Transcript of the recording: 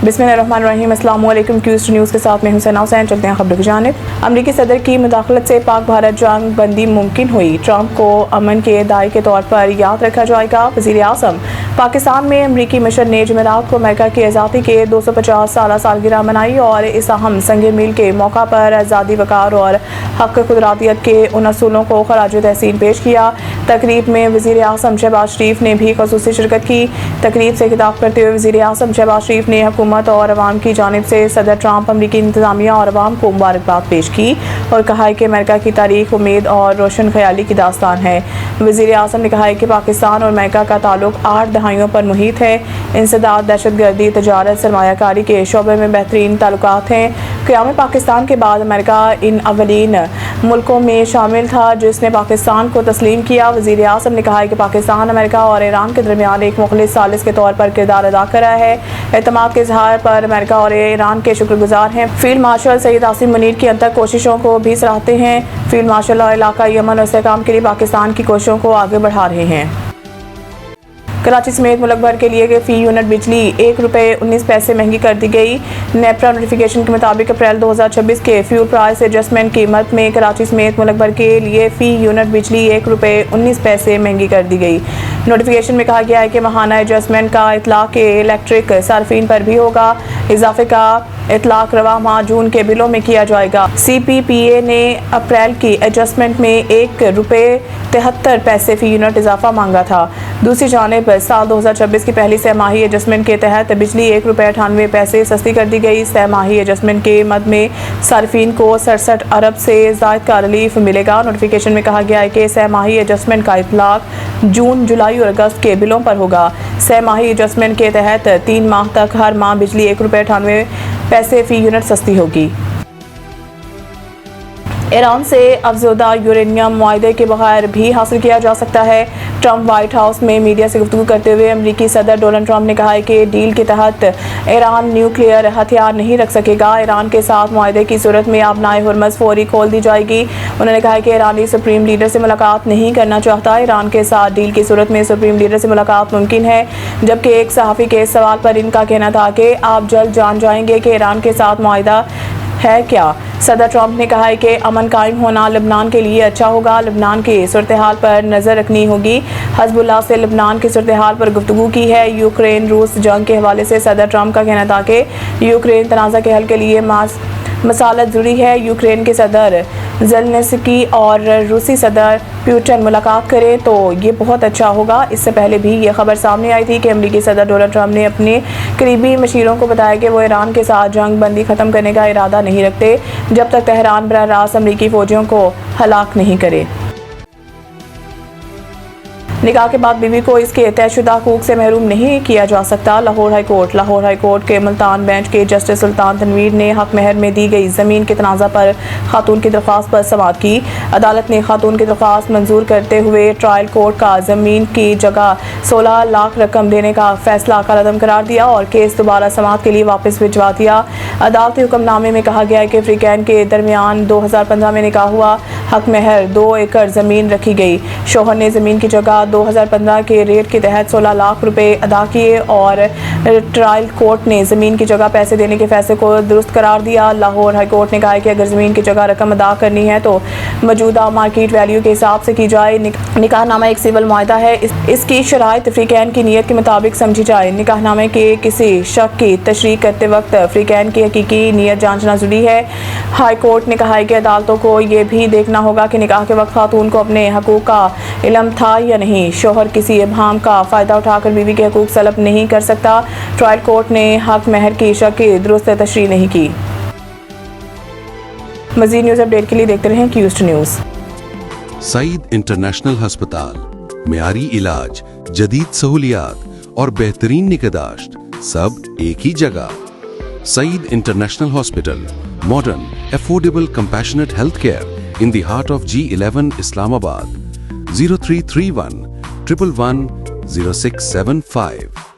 बिस्मिल्लाहिर्रहमानिर्रहीम। अस्सलामु अलैकुम। क्यूस्ट न्यूज़ के साथ मैं हुसैन हुसैन। चलते हैं खबरों की जानिब। अमरीकी सदर की मुदाखलत से पाक भारत जंग बंदी मुमकिन हुई। ट्रंप को अमन के दाई के तौर पर याद रखा जाएगा। वज़ीर आज़म पाकिस्तान में अमरीकी मिशन ने जुमेरात को अमेरिका की आज़ादी के 250 साला सालगिरह मनाई और इस अहम संग मील के मौका पर आज़ादी, वक़ार और हक़ खुदरातियत के उन असूलों को खराज तहसीन पेश किया। तकरीब में वज़ीर आज़म शहबाज शरीफ ने भी ख़ुसूसी शिरकत की। तकरीब से खिताब करते हुए वज़ीर आज़म शहबाज शरीफ ने हुकूमत और अवाम की जानिब से सदर ट्रंप, अमरीकी इंतज़ामिया और अवाम को मुबारकबाद पेश की और कहा है कि अमेरिका की तारीख उम्मीद और रोशन ख्याली की दास्तान है। वज़ीर आज़म ने कहा है कि पाकिस्तान और अमेरिका का ताल्लुक 8 दहाइयों पर मुहित है। इंसदाद, दहशतगर्दी, तजारत, सरमायाकारी के शोबे में बेहतरीन ताल्लुकात हैं। क़याम पाकिस्तान के बाद अमेरिका इन अवलीन मुल्कों में शामिल था जिसने पाकिस्तान को तस्लीम किया। वज़ीर आज़म ने कहा है कि पाकिस्तान अमेरिका और ईरान के दरमियान एक मुखलिस सालिस के तौर पर किरदार अदा कर रहा है। एतमाद के इज़हार पर अमेरिका और ईरान के शुक्रगुजार हैं। फील्ड मार्शल सईद आसिम मुनीर की अंतक कोशिशों को भी सराहते हैं। फील्ड मार्शल और इलाकाई अमन और इस्तेहकाम के लिए पाकिस्तान की कोशिशों को आगे बढ़ा रहे हैं। कराची समेत मुल्क भर के लिए फ़ी यूनिट बिजली ₹1.19 महंगी कर दी गई। नेपरा नोटिफिकेशन के मुताबिक अप्रैल 2026 के फ्यूल प्राइस एडजस्टमेंट कीमत में कराची समेत मुल्क भर के लिए फ़ी यूनिट बिजली ₹1.19 महंगी कर दी गई। नोटिफिकेशन में कहा गया है कि माहाना एडजस्टमेंट का इतलाक़ इलेक्ट्रिक सार्फिन पर भी होगा। इजाफे का इतलाक़ रवा माह जून के बिलों में किया जाएगा। CPPA ने अप्रैल की एडजस्टमेंट में ₹1.73 फ़ी यूनिट इजाफा मांगा था। दूसरी जानिब साल 2026 की पहली सहमाही एडजस्टमेंट के तहत बिजली ₹1.98 सस्ती कर दी गई। सहमाही एडजस्टमेंट के मद में सार्फिन को 67 अरब से ज़ायद का रिलीफ मिलेगा। नोटिफिकेशन में कहा गया है कि सहमाही एडजस्टमेंट का इतलाक़ जून, जुलाई और अगस्त के बिलों पर होगा। सहमाही एडजस्टमेंट के तहत 3 माह तक हर माह बिजली ₹1.98 फ़ी यूनिट सस्ती होगी। ईरान से अफज़ोदा यूरेनियम मुआहदे के बगैर भी हासिल किया जा सकता है। ट्रंप व्हाइट हाउस में मीडिया से गुफ्तगू करते हुए अमरीकी सदर डोनाल्ड ट्रंप ने कहा है कि डील के तहत ईरान न्यूक्लियर हथियार नहीं रख सकेगा। ईरान के साथ मुआहदे की सूरत में आबनाए हुर्मज़ फौरी खोल दी जाएगी। उन्होंने कहा है कि ईरानी सुप्रीम लीडर से मुलाकात नहीं करना चाहता। ईरान के साथ डील की सूरत में सुप्रीम लीडर से मुलाकात मुमकिन है, जबकि एक सहाफ़ी के सवाल पर इनका कहना था कि आप जल्द जान जाएंगे कि ईरान के साथ मुआहदा है क्या। सदर ट्रंप ने कहा है कि अमन कायम होना लबनान के लिए अच्छा होगा। लबनान की सूरत हाल पर नज़र रखनी होगी। हज़बुल्लाह से लबनान की सूरत हाल पर गुफ्तगू की है। यूक्रेन रूस जंग के हवाले से सदर ट्रंप का कहना था कि यूक्रेन तनाज़ा के हल के लिए मसालत ज़रूरी है। यूक्रेन के सदर ज़ेलेंस्की और रूसी सदर पुतिन मुलाकात करें तो ये बहुत अच्छा होगा। इससे पहले भी ये खबर सामने आई थी कि अमरीकी सदर डोनाल्ड ट्रंप ने अपने करीबी मशीरों को बताया कि वो ईरान के साथ जंग बंदी ख़त्म करने का इरादा नहीं रखते जब तक तेहरान बरह रास्त अमरीकी फ़ौजियों को हलाक नहीं करे। निकाह के बाद बीवी को इसके तयशुदा हकूक से महरूम नहीं किया जा सकता। लाहौर हाई कोर्ट के मुल्तान बेंच के जस्टिस सुल्तान तनवीर ने हक महर में दी गई ज़मीन के तनाज़ा पर खातून की दरख्वास्त पर समाअत की। अदालत ने खातून की दरख्वास्त मंजूर करते हुए ट्रायल कोर्ट का ज़मीन की जगह 16 लाख रकम देने का फैसला कलअदम करार दिया और केस दोबारा समाअत के लिए वापस भिजवा दिया। अदालती हुक्मनामे में कहा गया है कि फ्रीकैन के दरमियान 2015 में निकाह हुआ। हक महर 2 एकड़ ज़मीन रखी गई। शोहर ने ज़मीन की जगह 2015 के रेट के तहत 16 लाख रुपए अदा किए और ट्रायल कोर्ट ने ज़मीन की जगह पैसे देने के फैसले को दुरुस्त करार दिया। लाहौर हाई कोर्ट ने कहा है कि अगर ज़मीन की जगह रकम अदा करनी है तो मौजूदा मार्केट वैल्यू के हिसाब से की जाए। निकाहनामा एक सिविल मुआहदा है, इसकी शराइत फ्रीकैन की नीयत के मुताबिक समझी जाए। निकाहनामे के किसी शक की तशरीह करते वक्त फ्रीकैन की हकीकी नीयत जांचना ज़रूरी है। हाई कोर्ट ने कहा है कि अदालतों को ये भी देखना होगा कि निकाह के वक्त खातून को अपने हकूक़ का इल्म था या नहीं। शोहर किसी इबहाम का फ़ायदा उठाकर बीवी के हकूक़ सलब नहीं कर सकता। ट्रायल कोर्ट ने हक महर की शक की दुरुस्त तशरीह नहीं की। मज़ीद न्यूज़ अपडेट के लिए देखते रहें क्यूस्ट न्यूज़। सईद इंटरनेशनल हस्पताल, मियारी इलाज, जदीद सहूलियात और बेहतरीन निगहदाश्त सब एक ही जगह। Saeed international hospital, modern, affordable, compassionate health care in the heart of G11 Islamabad. 0331 111 0675